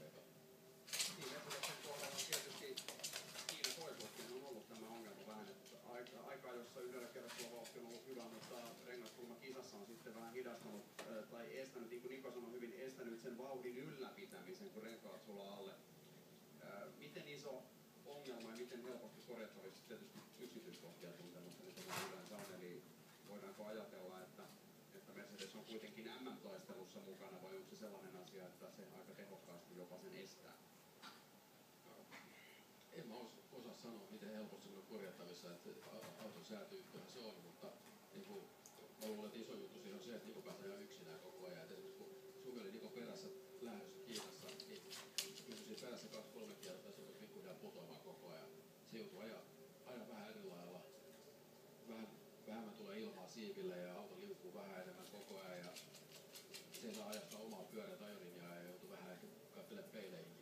haasteita. Niin, Mercedesen kohdalla tietysti Kiina toivottavasti on ollut tämä ongelma vähän, että aikaa jossa yhdellä kerralla vauhti on ollut hyvä, mutta rengaskulma kisassa on sitten vähän hidastanut tai estänyt, niin kuin Niko sanoi hyvin, estänyt sen vauhdin ylläpitämisen, kun renkaat sulaa alle. Miten iso ongelma ja miten helposti korjattavissa tietysti yksityiskohtia tuntematta nyt yleensä on, eli voidaanko ajatella, että Mercedes on kuitenkin MM-taistelussa mukana, vai onko se sellainen asia, että se aika tehokkaasti jopa sen estää? En mä osaa sanoa, miten helposti se on korjattavissa, että auton säätyyppöhän se on, mutta niin kuin, mä luulen, että iso juttu siinä on se, että Niko pääsee ihan yksinään koko ajan. Et esimerkiksi kun Suvi oli Niko perässä lähdössä Kiinassa, niin pysyi perässä 2-3 kierroa, se on pikkuhiljaa putoamaan koko ajan. Se joutuu aina vähän eri lailla. Vähemmän tulee ilmaa siiville ja auto liukuu vähän enemmän koko ajan. Ja se ei saa ajattaa omaa pyörät ajolinjaa ja joutuu vähän ehkä katselemaan peileihin